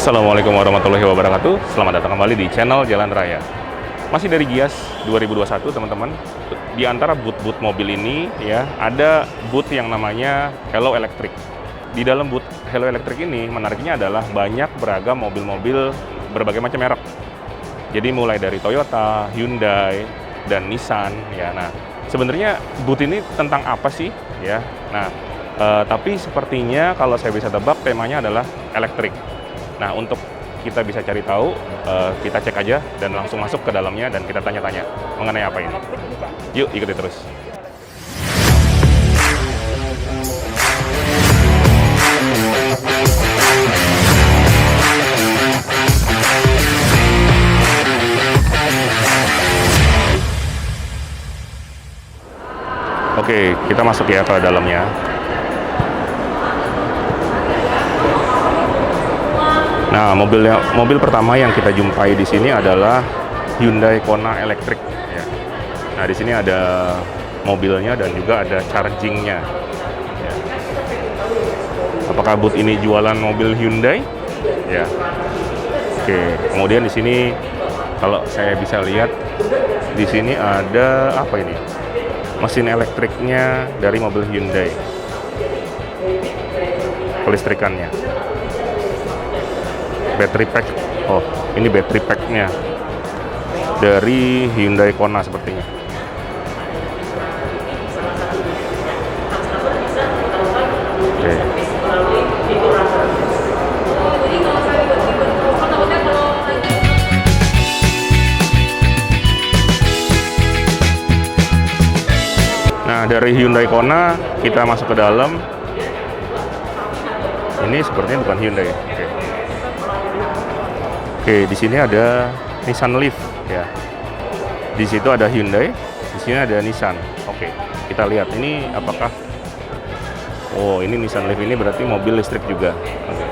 Assalamualaikum warahmatullahi wabarakatuh. Selamat datang kembali di channel Jalan Raya. Masih dari Gias 2021, teman-teman. Di antara booth-booth mobil ini ya, ada booth yang namanya Hello Electric. Di dalam booth Hello Electric ini menariknya adalah banyak beragam mobil-mobil berbagai macam merek. Jadi mulai dari Toyota, Hyundai, dan Nissan ya. Nah, sebenarnya booth ini tentang apa sih ya? Nah, tapi sepertinya kalau saya bisa tebak temanya adalah elektrik. Nah, untuk kita bisa cari tahu, kita cek aja dan langsung masuk ke dalamnya dan kita tanya-tanya mengenai apa ini. Yuk, ikuti terus. Oke, kita masuk ya ke dalamnya. Nah, mobil pertama yang kita jumpai di sini adalah Hyundai Kona Electric. Ya. Nah, di sini ada mobilnya dan juga ada chargingnya. Ya. Apakah booth ini jualan mobil Hyundai? Ya. Oke. Kemudian di sini, kalau saya bisa lihat, di sini ada apa ini? Mesin elektriknya dari mobil Hyundai. Kelistrikannya. Battery pack, oh ini battery packnya dari Hyundai Kona sepertinya. Oke. Nah, dari Hyundai Kona kita masuk ke dalam. Ini sepertinya bukan Hyundai. Oke, di sini ada Nissan Leaf ya. Di situ ada Hyundai, di sini ada Nissan. Oke, kita lihat ini apakah. Oh, ini Nissan Leaf ini berarti mobil listrik juga. Oke.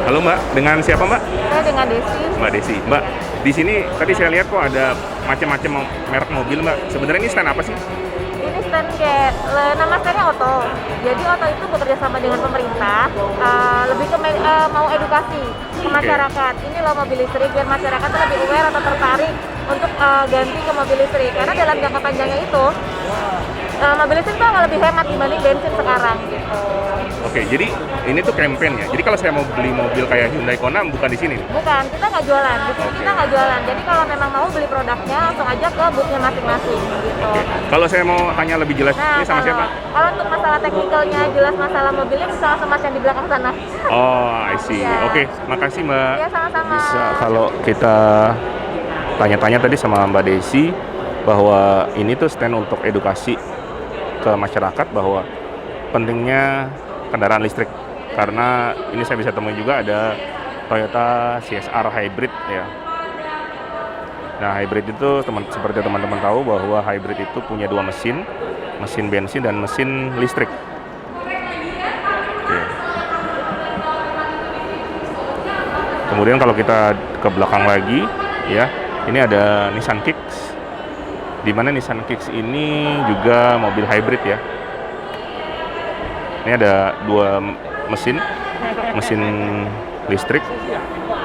Halo Mbak, dengan siapa Mbak? Saya dengan Desi. Mbak Desi. Mbak, di sini tadi saya lihat kok ada macam-macam merek mobil Mbak. Sebenarnya ini stand apa sih? Ini stand kayak nama standnya Oto. Jadi Oto itu bekerja sama dengan pemerintah, lebih ke mau edukasi ke masyarakat. Ini loh mobil listrik biar masyarakat tuh lebih aware atau tertarik untuk ganti ke mobil listrik. Karena dalam jangka panjangnya itu mobil listrik tuh lebih hemat dibanding bensin sekarang gitu. Oke, jadi ini tuh campaign ya. Jadi kalau saya mau beli mobil kayak Hyundai Kona bukan di sini? Bukan, kita nggak jualan. Di sini kita nggak jualan. Jadi kalau memang mau beli produknya langsung aja ke boothnya masing-masing gitu. Kalau saya mau tanya lebih jelas, ini sama siapa? Kalau untuk masalah teknikalnya, jelas masalah mobilnya bisa langsung mas yang di belakang sana. Oh, I see. Ya. Oke, makasih Mbak. Iya, sama-sama. Bisa kalau kita tanya-tanya tadi sama Mbak Desi bahwa ini tuh stand untuk edukasi ke masyarakat bahwa pentingnya kendaraan listrik. Karena ini saya bisa temui juga ada Toyota CSR Hybrid ya. Nah, hybrid itu seperti teman-teman tahu bahwa hybrid itu punya dua mesin bensin dan mesin listrik. Oke. Kemudian kalau kita ke belakang lagi ya, ini ada Nissan Kicks. Di mana Nissan Kicks ini juga mobil hybrid ya. Ini ada dua mesin listrik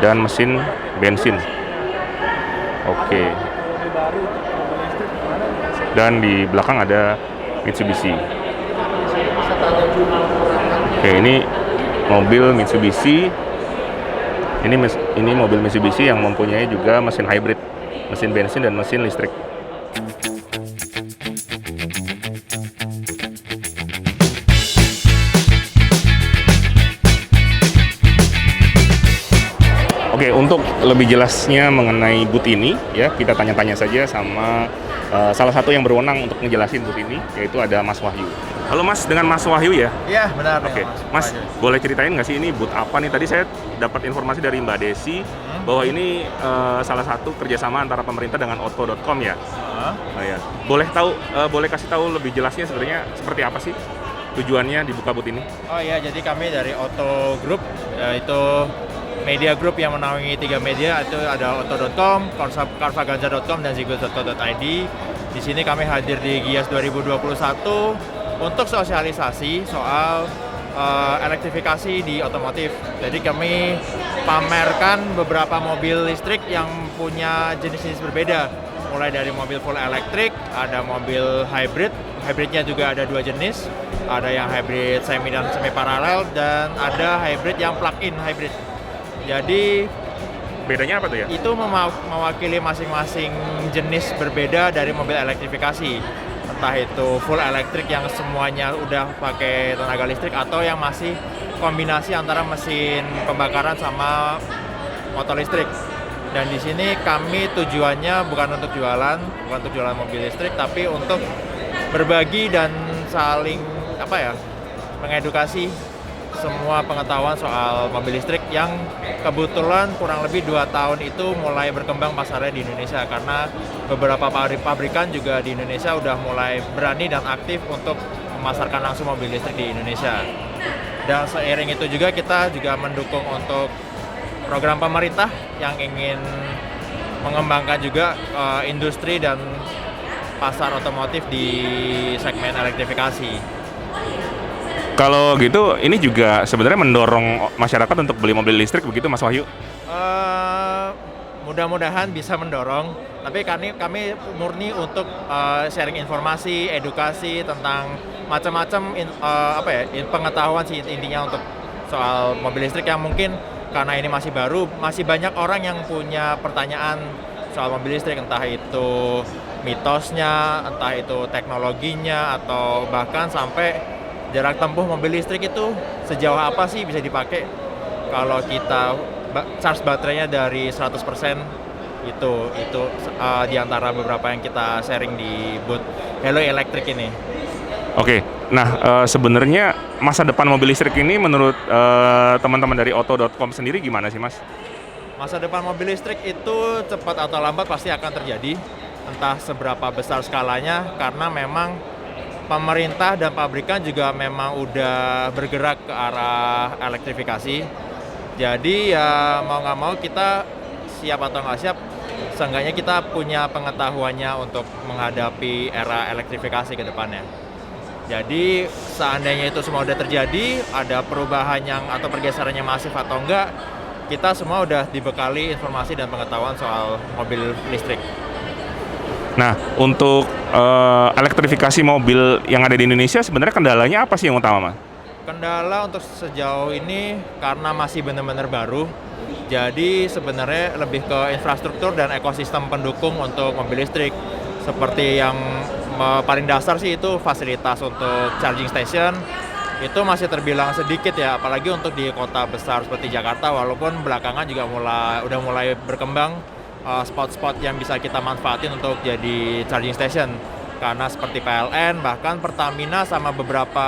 dan mesin bensin. Oke. Dan di belakang ada Mitsubishi. Oke, ini mobil Mitsubishi. Ini mobil Mitsubishi yang mempunyai juga mesin hybrid, mesin bensin dan mesin listrik. Oke, untuk lebih jelasnya mengenai booth ini, ya kita tanya-tanya saja sama salah satu yang berwenang untuk ngejelasin booth ini, yaitu ada Mas Wahyu. Halo Mas, dengan Mas Wahyu ya? Iya, benar. Oke, Mas, boleh ceritain nggak sih ini booth apa nih? Tadi saya dapat informasi dari Mbak Desi bahwa ini salah satu kerjasama antara pemerintah dengan Otto.com ya? Ya. Boleh kasih tahu lebih jelasnya sebenarnya seperti apa sih tujuannya dibuka booth ini? Oh iya, jadi kami dari Otto Group, yaitu media group yang menaungi 3 media, itu ada Otto.com, carvaganja.com, dan zigwheels.co.id. Di sini kami hadir di Gias 2021 untuk sosialisasi soal elektrifikasi di otomotif. Jadi kami pamerkan beberapa mobil listrik yang punya jenis-jenis berbeda. Mulai dari mobil full elektrik, ada mobil hybrid, hybridnya juga ada 2 jenis. Ada yang hybrid semi dan semi paralel, dan ada hybrid yang plug-in hybrid. Jadi Bedanya apa tuh ya? itu mewakili masing-masing jenis berbeda dari mobil elektrifikasi. Entah itu full elektrik yang semuanya udah pakai tenaga listrik, atau yang masih kombinasi antara mesin pembakaran sama motor listrik. Dan di sini kami tujuannya bukan untuk jualan mobil listrik, tapi untuk berbagi dan saling mengedukasi semua pengetahuan soal mobil listrik yang kebetulan kurang lebih 2 tahun itu mulai berkembang pasarnya di Indonesia, karena beberapa pabrikan juga di Indonesia udah mulai berani dan aktif untuk memasarkan langsung mobil listrik di Indonesia. Dan seiring itu juga kita juga mendukung untuk program pemerintah yang ingin mengembangkan juga industri dan pasar otomotif di segmen elektrifikasi. Kalau gitu, ini juga sebenarnya mendorong masyarakat untuk beli mobil listrik begitu, Mas Wahyu? Mudah-mudahan bisa mendorong, tapi kami murni untuk sharing informasi, edukasi tentang macam-macam pengetahuan sih intinya untuk soal mobil listrik yang mungkin karena ini masih baru, masih banyak orang yang punya pertanyaan soal mobil listrik, entah itu mitosnya, entah itu teknologinya, atau bahkan sampai jarak tempuh mobil listrik itu sejauh apa sih bisa dipakai kalau kita charge baterainya dari 100%. Itu di antara beberapa yang kita sharing di booth Hello Electric ini. Oke, nah sebenarnya masa depan mobil listrik ini menurut teman-teman dari Otto.com sendiri gimana sih, Mas? Masa depan mobil listrik itu cepat atau lambat pasti akan terjadi, entah seberapa besar skalanya, karena memang pemerintah dan pabrikan juga memang udah bergerak ke arah elektrifikasi. Jadi ya mau nggak mau kita siap atau nggak siap, seenggaknya kita punya pengetahuannya untuk menghadapi era elektrifikasi ke depannya. Jadi seandainya itu semua udah terjadi, ada perubahan atau pergeseran yang masif atau enggak, kita semua udah dibekali informasi dan pengetahuan soal mobil listrik. Nah, untuk elektrifikasi mobil yang ada di Indonesia sebenarnya kendalanya apa sih yang utama, Mas? Kendala untuk sejauh ini karena masih benar-benar baru, jadi sebenarnya lebih ke infrastruktur dan ekosistem pendukung untuk mobil listrik. Seperti yang paling dasar sih itu fasilitas untuk charging station, itu masih terbilang sedikit ya, apalagi untuk di kota besar seperti Jakarta, walaupun belakangan juga udah mulai berkembang spot-spot yang bisa kita manfaatin untuk jadi charging station, karena seperti PLN, bahkan Pertamina sama beberapa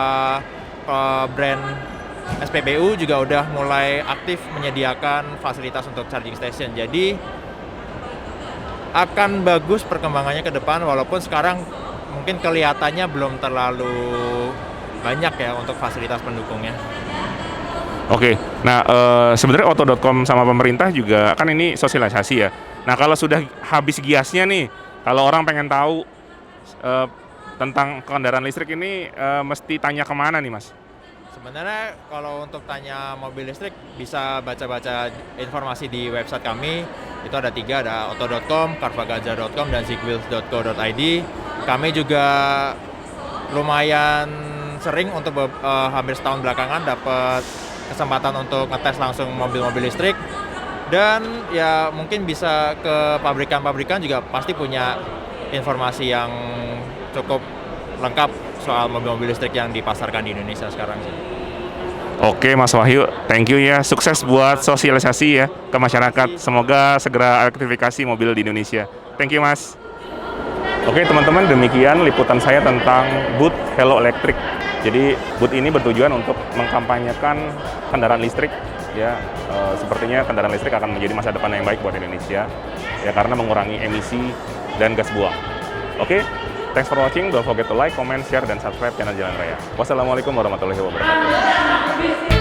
brand SPBU juga udah mulai aktif menyediakan fasilitas untuk charging station. Jadi akan bagus perkembangannya ke depan, walaupun sekarang mungkin kelihatannya belum terlalu banyak ya untuk fasilitas pendukungnya. Oke, nah sebenarnya Otto.com sama pemerintah juga kan ini sosialisasi ya. Nah kalau sudah habis Giasnya nih, kalau orang pengen tahu tentang kendaraan listrik ini mesti tanya kemana nih, Mas? Sebenarnya kalau untuk tanya mobil listrik bisa baca-baca informasi di website kami. Itu ada 3, ada Otto.com, carvaganja.com, dan zigwheels.co.id. Kami juga lumayan sering untuk hampir setahun belakangan dapat kesempatan untuk ngetes langsung mobil-mobil listrik. Dan ya mungkin bisa ke pabrikan-pabrikan juga pasti punya informasi yang cukup lengkap soal mobil-mobil listrik yang dipasarkan di Indonesia sekarang sih. Oke Mas Wahyu, thank you ya. Sukses buat sosialisasi ya ke masyarakat. Semoga segera elektrifikasi mobil di Indonesia. Thank you Mas. Oke teman-teman, demikian liputan saya tentang booth Hello Electric. Jadi booth ini bertujuan untuk mengkampanyekan kendaraan listrik. Ya, sepertinya kendaraan listrik akan menjadi masa depan yang baik buat Indonesia. Ya, karena mengurangi emisi dan gas buang. Oke, thanks for watching. Don't forget to like, comment, share, dan subscribe channel Jalan Raya. Wassalamualaikum warahmatullahi wabarakatuh.